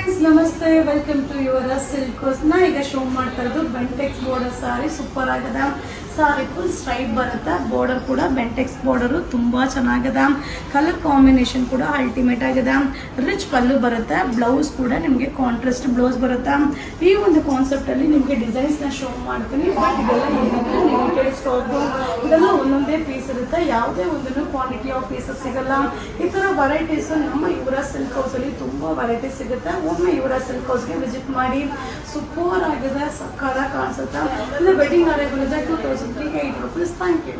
Friends ನಮಸ್ತೆ, welcome to your ಸಿಲ್ಕೋಸ್. ನಾ ಈಗ ಶೋ ಮಾಡ್ತಾ ಇರೋದು ಬೆಂಟೆಕ್ಸ್ ಬಾರ್ಡರ್ ಸಾರಿ. ಸೂಪರ್ ಆಗದ ಸಾರಿ, ಫುಲ್ ಸ್ಟ್ರೈಪ್ ಬರುತ್ತೆ. ಬಾರ್ಡರ್ ಕೂಡ ಬೆಂಟೆಕ್ಸ್ ಬಾರ್ಡರು ತುಂಬಾ ಚೆನ್ನಾಗಿದೆ. ಕಲರ್ ಕಾಂಬಿನೇಷನ್ ಕೂಡ ಅಲ್ಟಿಮೇಟ್ ಆಗಿದೆ. ರಿಚ್ ಪಲ್ಲು ಬರುತ್ತೆ. ಬ್ಲೌಸ್ ಕೂಡ ನಿಮಗೆ ಕಾಂಟ್ರಾಸ್ಟ್ ಬ್ಲೌಸ್ ಬರುತ್ತೆ. ಈ ಒಂದು ಕಾನ್ಸೆಪ್ಟ್ ಅಲ್ಲಿ ನಿಮಗೆ ಡಿಸೈನ್ಸ್ ನ ಶೋ ಮಾಡ್ತೀನಿ. ಬಟ್ ಇದೆಲ್ಲ ಏನಂದ್ರೆ ಲಿಮಿಟೆಡ್ ಸ್ಟಾಕ್, ಇದೆಲ್ಲ ಒಂದೊಂದೇ ಪೀಸ್ ಇರುತ್ತೆ. ಯಾವುದೇ ಒಂದನ್ನು ಕ್ವಾಂಟಿಟಿ ಆಫ್ ಪೀಸಸ್ ಸಿಗಲ್ಲ. ಈ ತರ ವೆರೈಟೀಸ್ ನಮ್ಮ ಯುವರಾಜ್ ಸಿಲ್ಕ್ ಹೌಸ್ ಅಲ್ಲಿ ತುಂಬಾ ವೆರೈಟೀಸ್ ಸಿಗುತ್ತೆ. ಒಮ್ಮೆ ಯುವರಾಜ್ ಸಿಲ್ಕ್ ಹೌಸ್ಗೆ ವಿಸಿಟ್ ಮಾಡಿ. ಸೂಪರ್ ಆಗಿದೆ, ಸಕ್ಕತ್ತಾಗಿ ಕಾಣಿಸುತ್ತೆ. ಇದು ವೆಡ್ಡಿಂಗ್ ಅರೈವಲ್ ಇದೆ 2380 rupees. Thank you.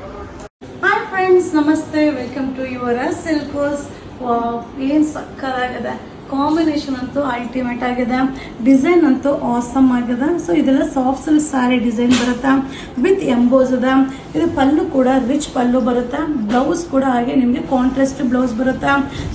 Hi friends ನಮಸ್ತೆ, welcome to Yuvraj silk house. ಏನು ಸಕ್ಕತ್ತಾಗಿದೆ. ಕಾಂಬಿನೇಷನ್ ಅಂತೂ ಅಲ್ಟಿಮೇಟ್ ಆಗಿದೆ. ಡಿಸೈನ್ ಅಂತೂ ಆಸಮ್ ಆಗಿದೆ. ಸೊ ಇದೆಲ್ಲ ಸಾಫ್ಟ್ ಸಿಲ್ಕ್ ಸ್ಯಾರಿ ಡಿಸೈನ್ ಬರುತ್ತೆ ವಿತ್ ಎಂಬೋಸ್ ಇದೆ. ಇದು ಪಲ್ಲು ಕೂಡ ರಿಚ್ ಪಲ್ಲು ಬರುತ್ತೆ. ಬ್ಲೌಸ್ ಕೂಡ ಹಾಗೆ ನಿಮಗೆ ಕಾಂಟ್ರಾಸ್ಟ್ ಬ್ಲೌಸ್ ಬರುತ್ತೆ.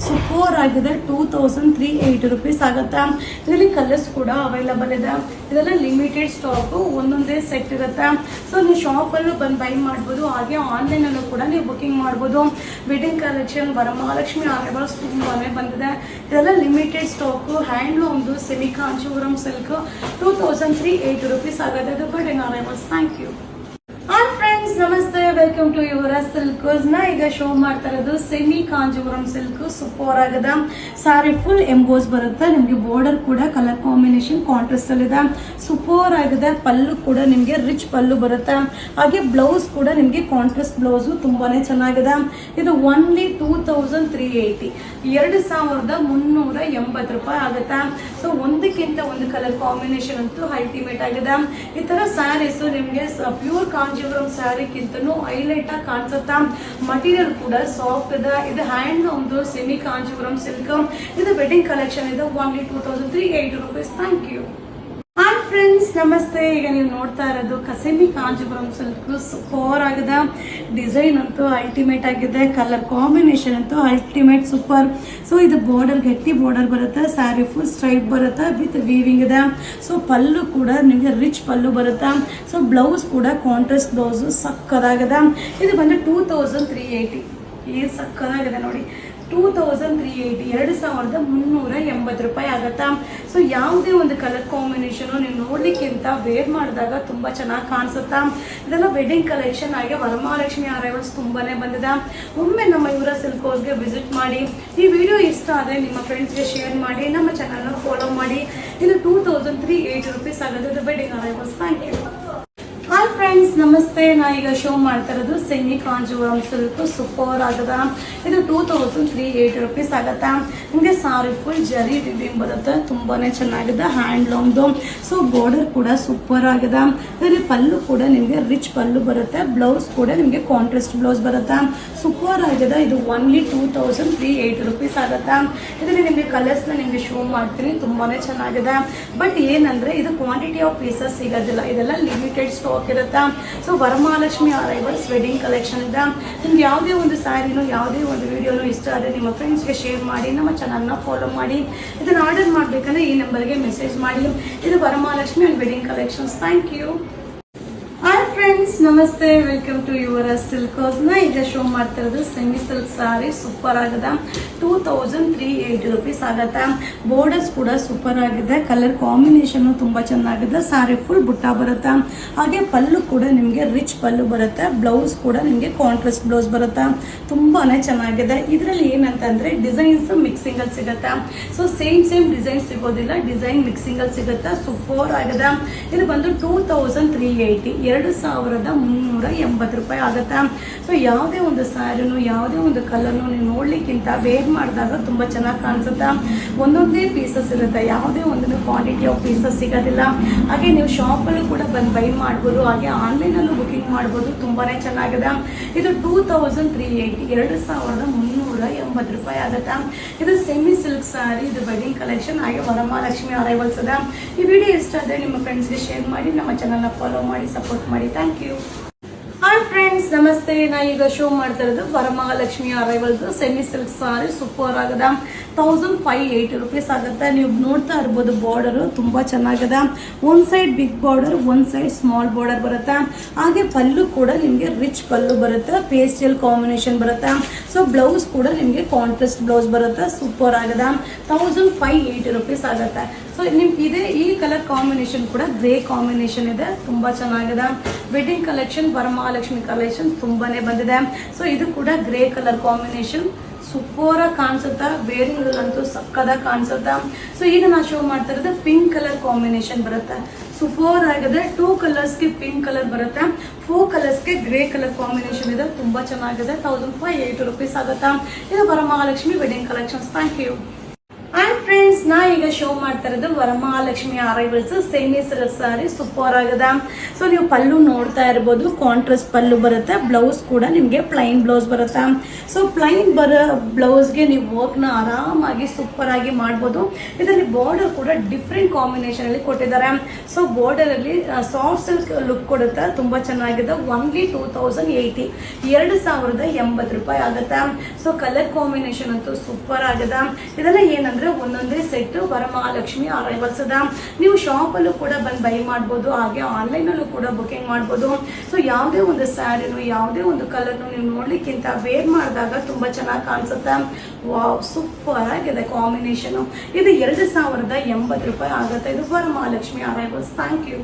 ಸೂಪರ್ ಆಗಿದೆ. 2380 rupees ಆಗುತ್ತೆ. ಇದರಲ್ಲಿ ಕಲರ್ಸ್ ಕೂಡ ಅವೈಲಬಲ್ ಇದೆ. ಇದೆಲ್ಲ ಲಿಮಿಟೆಡ್ ಸ್ಟಾಕು, ಒಂದೊಂದೇ ಸೆಟ್ ಇರುತ್ತೆ. ಸೊ ನೀವು ಶಾಪಲ್ಲೂ ಬಂದು ಬೈ ಮಾಡ್ಬೋದು. ಹಾಗೆ ಆನ್ಲೈನಲ್ಲೂ ಕೂಡ ನೀವು ಬುಕಿಂಗ್ ಮಾಡ್ಬೋದು. ವೆಡ್ಡಿಂಗ್ ಕಲೆಕ್ಷನ್, ವರಮಹಾಲಕ್ಷ್ಮಿ ಆರ್ಟಿಕಲ್ಸ್ ತುಂಬಾನೇ ಬಂದಿದೆ. ಇದೆಲ್ಲ ಲಿಮಿಟೆಡ್ ಸ್ಟಾಕು. ಹ್ಯಾಂಡ್ಲೂಮ್ದು ಸೆಮಿ ಕಾಂಚೀಪುರಂ ಸಿಲ್ಕ್ 2380 rupees ಆಗುತ್ತೆ. ಇದು wedding arrivals. Thank you. Hi friends ನಮಸ್ತೆ, welcome to Yuvraj silk house. ನಾ ಈಗ ಶೋ ಮಾಡ್ತಾ ಇರೋದು ಸೆಮಿ ಕಾಂಜೀಪುರಂ ಸಿಲ್ಕ್. ಸೂಪರ್ ಆಗಿದೆ. ಸಾರಿ ಫುಲ್ ಎಂಬೋಸ್ ಬರುತ್ತೆ. ನಿಮಗೆ ಬಾರ್ಡರ್ ಕೂಡ ಕಲರ್ ಕಾಂಬಿನೇಷನ್ ಕಾಂಟ್ರಾಸ್ಟ್ ಅಲ್ಲಿ ಇದೆ. ಸೂಪರ್ ಆಗಿದೆ. ಪಲ್ಲು ಕೂಡ ನಿಮಗೆ ರಿಚ್ ಪಲ್ಲು ಬರುತ್ತೆ. ಹಾಗೆ ಬ್ಲೌಸ್ ಕೂಡ ನಿಮಗೆ ಕಾಂಟ್ರಾಸ್ಟ್ ಬ್ಲೌಸ್ ತುಂಬಾನೇ ಚೆನ್ನಾಗಿದೆ. ಇದು ಓನ್ಲಿ 2380, 2380 ರೂಪಾಯಿ ಆಗುತ್ತೆ. ಸೊ ಒಂದಕ್ಕಿಂತ ಒಂದು ಕಲರ್ ಕಾಂಬಿನೇಷನ್ ಅಂತೂ ಅಲ್ಟಿಮೇಟ್ ಆಗಿದೆ. ಈ ತರ ಸ್ಯಾರೀಸ್ ನಿಮಗೆ ಪ್ಯೂರ್ ಕಾಂಜೀಪುರಂ ಸ್ಯಾರಿಗಿಂತನೂ ಹೈಲೈಟ್ ಆಗಿ ಕಾಣಿಸುತ್ತಾ. ಮಟೀರಿಯಲ್ ಕೂಡ ಸಾಫ್ಟ್ ಇದೆ. ಇದು ಹ್ಯಾಂಡ್ ಒಂದು ಸೆಮಿ ಕಾಂಜೀಪುರಂ ಸಿಲ್ಕ್. ಇದು ವೆಡ್ಡಿಂಗ್ ಕಲೆಕ್ಷನ್ ಇದೆ. Only 2380 rupees. Thank you. Hi friends ನಮಸ್ತೆ. ಈಗ ನೀವು ನೋಡ್ತಾ ಇರೋದು ಸೆಮಿ ಕಾಂಜೀಪುರಂ ಸಿಲ್ಕ್. ಸೂಪರ್ ಆಗಿದೆ. ಡಿಸೈನ್ ಅಂತೂ ಅಲ್ಟಿಮೇಟ್ ಆಗಿದೆ. ಕಲರ್ ಕಾಂಬಿನೇಷನ್ ಅಂತೂ ಅಲ್ಟಿಮೇಟ್ ಸೂಪರ್. ಸೊ ಇದು ಬಾರ್ಡರ್ ಗಟ್ಟಿ ಬಾರ್ಡರ್ ಬರುತ್ತೆ. ಸ್ಯಾರಿ ಫುಲ್ ಸ್ಟ್ರೈಪ್ ಬರುತ್ತೆ ವಿತ್ ವೀವಿಂಗ್ ಇದೆ. ಸೊ ಪಲ್ಲು ಕೂಡ ನಿಮಗೆ ರಿಚ್ ಪಲ್ಲು ಬರುತ್ತೆ. ಸೊ ಬ್ಲೌಸ್ ಕೂಡ ಕಾಂಟ್ರಾಸ್ಟ್ ಬ್ಲೌಸ್ ಸಕ್ಕದಾಗಿದೆ. ಇದು ಬಂದು 2380. ಏನು ಸಕ್ಕದಾಗಿದೆ ನೋಡಿ. 2380, 2380 ರೂಪಾಯಿ ಆಗುತ್ತಾ. ಸೊ ಯಾವುದೇ ಒಂದು ಕಲರ್ ಕಾಂಬಿನೇಷನು ನೀವು ನೋಡ್ಲಿಕ್ಕಿಂತ ವೇರ್ ಮಾಡಿದಾಗ ತುಂಬಾ ಚೆನ್ನಾಗಿ ಕಾಣಿಸುತ್ತಾ. ಇದೆಲ್ಲ ವೆಡ್ಡಿಂಗ್ ಕಲೆಕ್ಷನ್. ಹಾಗೆ ವರಮಹಾಲಕ್ಷ್ಮಿ ಅರೈವಲ್ಸ್ ತುಂಬಾನೇ ಬಂದಿದೆ. ಒಮ್ಮೆ ನಮ್ಮ ಯುವರಾಜ್ ಸಿಲ್ಕ್ ಹೌಸ್ಗೆ ವಿಸಿಟ್ ಮಾಡಿ. ಈ ವಿಡಿಯೋ ಇಷ್ಟ ಆದರೆ ನಿಮ್ಮ ಫ್ರೆಂಡ್ಸ್ಗೆ ಶೇರ್ ಮಾಡಿ. ನಮ್ಮ ಚಾನಲ್ನ ಫಾಲೋ ಮಾಡಿ. ಇದು 2380 rupees ಆಗುತ್ತೆ. ಇದು wedding arrivals. Thank you. Hi friends ನಮಸ್ತೆ. ನಾ ಈಗ ಶೋ ಮಾಡ್ತಾ ಇರೋದು ಸೆಮಿ ಕಾಂಜೀಪುರಂ ಸಿಲ್ಕ್. ಸೂಪರ್ ಆಗದ. ಇದು 2380 rupees ಆಗುತ್ತೆ. ನಿಮಗೆ ಸಾರಿ ಫುಲ್ ಜರಿ ರಿಬೀಮ್ ಬರುತ್ತೆ. ತುಂಬಾನೇ ಚೆನ್ನಾಗಿದೆ. ಹ್ಯಾಂಡ್ಲೂಮ್ದು. ಸೊ ಬಾರ್ಡರ್ ಕೂಡ ಸೂಪರ್ ಆಗಿದೆ. ಇದರಲ್ಲಿ ಪಲ್ಲು ಕೂಡ ನಿಮಗೆ ರಿಚ್ ಪಲ್ಲು ಬರುತ್ತೆ. ಬ್ಲೌಸ್ ಕೂಡ ನಿಮಗೆ ಕಾಂಟ್ರಾಸ್ಟ್ ಬ್ಲೌಸ್ ಬರುತ್ತೆ. ಸೂಪರ್ ಆಗಿದೆ. ಇದು ಓನ್ಲಿ 2380 rupees ಆಗುತ್ತೆ. ಇದರಲ್ಲಿ ನಿಮಗೆ ಕಲರ್ಸ್ನ ನಿಮಗೆ ಶೋ ಮಾಡ್ತೀನಿ. ತುಂಬಾನೇ ಚೆನ್ನಾಗಿದೆ. ಬಟ್ ಏನಂದ್ರೆ ಇದು ಕ್ವಾಂಟಿಟಿ ಆಫ್ ಪೀಸಸ್ ಸಿಗೋದಿಲ್ಲ. ಇದೆಲ್ಲ ಲಿಮಿಟೆಡ್ ಸ್ಟಾಕ್ ಇರುತ್ತೆ. So Varamahalakshmi arrivals wedding collection ಇದೆ. ನಿಮ್ಗೆ ಯಾವುದೇ ಒಂದು ಸ್ಯಾರಿನೋ ಯಾವುದೇ ಒಂದು ವಿಡಿಯೋನೋ ಇಷ್ಟ ಆದರೆ ನಿಮ್ಮ ಫ್ರೆಂಡ್ಸ್ಗೆ ಶೇರ್ ಮಾಡಿ. ನಮ್ಮ ಚಾನಲ್ನ ಫಾಲೋ ಮಾಡಿ. ಇದನ್ನು ಆರ್ಡರ್ ಮಾಡಬೇಕಂದ್ರೆ ಈ ನಂಬರ್ಗೆ ಮೆಸೇಜ್ ಮಾಡಿ. ಇದು Varamahalakshmi and wedding collections. Thank you. Hi friends ನಮಸ್ತೆ, welcome to Yuvraj silk house. ನಾ ಈಗ ಶೋ ಮಾಡ್ತಾ ಇರೋದು ಸೆಮಿ ಸಿಲ್ಕ್ ಸಾರಿ. ಸೂಪರ್ ಆಗಿದೆ. 2380 rupees ಆಗುತ್ತೆ. ಬಾರ್ಡರ್ಸ್ ಕೂಡ ಸೂಪರ್ ಆಗಿದೆ. ಕಲರ್ ಕಾಂಬಿನೇಷನ್ ತುಂಬಾ ಚೆನ್ನಾಗಿದೆ. ಸಾರಿ ಫುಲ್ ಬುಟ್ಟ ಬರುತ್ತೆ. ಹಾಗೆ ಪಲ್ಲು ಕೂಡ ನಿಮಗೆ ರಿಚ್ ಪಲ್ಲು ಬರುತ್ತೆ. ಬ್ಲೌಸ್ ಕೂಡ ನಿಮಗೆ ಕಾಂಟ್ರಾಸ್ಟ್ ಬ್ಲೌಸ್ ಬರುತ್ತೆ. ತುಂಬಾನೇ ಚೆನ್ನಾಗಿದೆ. ಇದರಲ್ಲಿ ಏನಂತಂದ್ರೆ ಡಿಸೈನ್ಸ್ ಮಿಕ್ಸಿಂಗ್ ಅಲ್ಲಿ ಸಿಗುತ್ತೆ. ಸೊ ಸೇಮ್ ಡಿಸೈನ್ ಸಿಗೋದಿಲ್ಲ. ಡಿಸೈನ್ ಮಿಕ್ಸಿಂಗ್ ಅಲ್ಲಿ ಸಿಗುತ್ತೆ. ಸೂಪರ್ ಆಗಿದೆ. ಇದು ಬಂದು 2380, 2380 ರೂಪಾಯಿ ಆಗುತ್ತೆ. ಸೊ ಯಾವುದೇ ಒಂದು ಸ್ಯಾರಿನೂ ಯಾವುದೇ ಒಂದು ಕಲರ್ನು ನೀವು ನೋಡ್ಲಿಕ್ಕಿಂತ ವೇರ್ ಮಾಡಿದಾಗ ತುಂಬಾ ಚೆನ್ನಾಗಿ ಕಾಣಿಸುತ್ತೆ. ಒಂದೊಂದೇ ಪೀಸಸ್ ಇರುತ್ತೆ. ಯಾವುದೇ ಒಂದು ಕ್ವಾಂಟಿಟಿ ಆಫ್ ಪೀಸಸ್ ಸಿಗೋದಿಲ್ಲ. ಹಾಗೆ ನೀವು ಶಾಪಲ್ಲೂ ಕೂಡ ಬಂದು ಬೈ ಮಾಡ್ಬೋದು. ಹಾಗೆ ಆನ್ಲೈನಲ್ಲೂ ಬುಕಿಂಗ್ ಮಾಡ್ಬೋದು. ತುಂಬಾನೇ ಚೆನ್ನಾಗಿದೆ. ಇದು 2380, 2380 ರೂಪಾಯಿ ಆಗುತ್ತೆ. ಇದು ಸೆಮಿ ಸಿಲ್ಕ್ ಸ್ಯಾರಿ. ಇದು ವೆಡ್ಡಿಂಗ್ ಕಲೆಕ್ಷನ್. ಹಾಗೆ ವರಮಹಾಲಕ್ಷ್ಮಿ ಅರೈವಲ್ಸ್ ಇದೆ. ಈ ವಿಡಿಯೋ ಇಷ್ಟ ಆದರೆ ನಿಮ್ಮ ಫ್ರೆಂಡ್ಸ್ಗೆ ಶೇರ್ ಮಾಡಿ. ನಮ್ಮ ಚಾನಲ್ನ ಫಾಲೋ ಮಾಡಿ, ಸಪೋರ್ಟ್ ಮಾಡಿ. Thank you. ಹಾಯ್ ಫ್ರೆಂಡ್ಸ್, ನಮಸ್ತೆ. ನಾ ಈಗ ಶೋ ಮಾಡ್ತಾ ಇರೋದು Varamahalakshmi arrivals semi silk saree. Super ಆಗದ 1580 rupees ಆಗುತ್ತೆ. ನೀವು ನೋಡ್ತಾ ಇರ್ಬೋದು, ಬಾರ್ಡರ್ ತುಂಬಾ ಚೆನ್ನಾಗಿದೆ. ಒಂದ್ ಸೈಡ್ ಬಿಗ್ ಬಾರ್ಡರ್, ಒಂದ್ ಸೈಡ್ ಸ್ಮಾಲ್ ಬಾರ್ಡರ್ ಬರುತ್ತೆ. ಹಾಗೆ ಪಲ್ಲು ಕೂಡ ನಿಮಗೆ ರಿಚ್ ಪಲ್ಲು ಬರುತ್ತೆ, ಪೇಸ್ಟಲ್ ಕಾಂಬಿನೇಷನ್ ಬರುತ್ತೆ. ಸೊ ಬ್ಲೌಸ್ ಕೂಡ ನಿಮಗೆ ಕಾಂಟ್ರಾಸ್ಟ್ ಬ್ಲೌಸ್ ಬರುತ್ತೆ. ಸೂಪರ್ ಆಗಿದೆ. 1580 rupees ಆಗುತ್ತೆ. ಸೊ ನಿಮ್ಗೆ ಈ ಕಲರ್ ಕಾಂಬಿನೇಷನ್ ಕೂಡ ಗ್ರೇ ಕಾಂಬಿನೇಷನ್ ಇದೆ, ತುಂಬಾ ಚೆನ್ನಾಗಿದೆ. ವೆಡ್ಡಿಂಗ್ ಕಲೆಕ್ಷನ್ ವರಮಹಾಲಕ್ಷ್ಮಿ ಕಲೆಕ್ಷನ್ ತುಂಬಾನೇ ಬಂದಿದೆ. ಸೊ ಇದು ಕೂಡ ಗ್ರೇ ಕಲರ್ ಕಾಂಬಿನೇಷನ್ ಸೂಪರ್ ಆಗಿ ಕಾಣಿಸುತ್ತಾ, ವೇರಿಂಗ್ ಅಂತೂ ಸಕ್ಕದಾಗಿ ಕಾಣಿಸುತ್ತಾ. ಸೊ ಈಗ ನಾ ಶೋ ಮಾಡ್ತಾ ಇರೋದು ಪಿಂಕ್ ಕಲರ್ ಕಾಂಬಿನೇಷನ್ ಬರುತ್ತೆ. ಸೂಪರ್ ಆಗಿದೆ. 2 ಕಲರ್ಸ್ಗೆ ಪಿಂಕ್ ಕಲರ್ ಬರುತ್ತೆ, 4 ಕಲರ್ಸ್ಗೆ ಗ್ರೇ ಕಲರ್ ಕಾಂಬಿನೇಷನ್ ಇದೆ. ತುಂಬಾ ಚೆನ್ನಾಗಿದೆ. 1580 rupees ಆಗುತ್ತಾ. ಇದು Varamahalakshmi wedding collections. Thank you. And friends, ನಾ ಈಗ ಶೋ ಮಾಡ್ತಾ ಇರೋದು Varamahalakshmi arrivals semi silk saree. Super ಆಗಿದೆ. ಸೊ ನೀವು ಪಲ್ಲು ನೋಡ್ತಾ ಇರ್ಬೋದು, ಕಾಂಟ್ರಾಸ್ಟ್ ಪಲ್ಲು ಬರುತ್ತೆ. ಬ್ಲೌಸ್ ಕೂಡ ನಿಮಗೆ ಪ್ಲೈನ್ ಬ್ಲೌಸ್ ಬರುತ್ತೆ. ಸೊ ಪ್ಲೈನ್ ಬ್ಲೌಸ್ಗೆ ನೀವು ವರ್ಕ್ನ ಆರಾಮಾಗಿ ಸೂಪರ್ ಆಗಿ ಮಾಡ್ಬೋದು. ಇದರಲ್ಲಿ ಬಾರ್ಡರ್ ಕೂಡ ಡಿಫ್ರೆಂಟ್ ಕಾಂಬಿನೇಷನ್ ಅಲ್ಲಿ ಕೊಟ್ಟಿದ್ದಾರೆ. ಸೊ ಬಾರ್ಡರ್ ಅಲ್ಲಿ ಸಾಫ್ಟ್ ಸಿಲ್ಕ್ ಲುಕ್ ಕೊಡುತ್ತೆ, ತುಂಬಾ ಚೆನ್ನಾಗಿದೆ. ಓನ್ಲಿ 2080 2080 ರೂಪಾಯಿ ಆಗುತ್ತೆ. ಸೊ ಕಲರ್ ಕಾಂಬಿನೇಷನ್ ಅಂತೂ ಸೂಪರ್ ಆಗಿದೆ. ಇದೆಲ್ಲ ಏನಂದ್ರೆ ಒಂದೊಂದೇ ಸೆಟ್ ವರಮಹಾಲಕ್ಷ್ಮಿ ಅರೈವಲ್ಸ್ ಅದ. ನೀವು ಶಾಪ್ ಅಲ್ಲೂ ಕೂಡ ಬಂದು ಬೈ ಮಾಡ್ಬೋದು, ಹಾಗೆ ಆನ್ಲೈನ್ ಅಲ್ಲೂ ಕೂಡ ಬುಕಿಂಗ್ ಮಾಡ್ಬೋದು. ಸೊ ಯಾವುದೇ ಒಂದು ಸ್ಯಾರಿನು, ಯಾವುದೇ ಒಂದು ಕಲರ್ನು ನೀವು ನೋಡ್ಲಿಕ್ಕಿಂತ ವೇರ್ ಮಾಡಿದಾಗ ತುಂಬಾ ಚೆನ್ನಾಗಿ ಕಾಣಿಸುತ್ತೆ. ವಾವ್, ಸೂಪರ್ ಆಗಿದೆ ಕಾಂಬಿನೇಷನ್. ಇದು 2080 ರೂಪಾಯಿ ಆಗುತ್ತೆ. ಇದು ವರಮಹಾಲಕ್ಷ್ಮಿ ಅರೈವಲ್ಸ್. Thank you.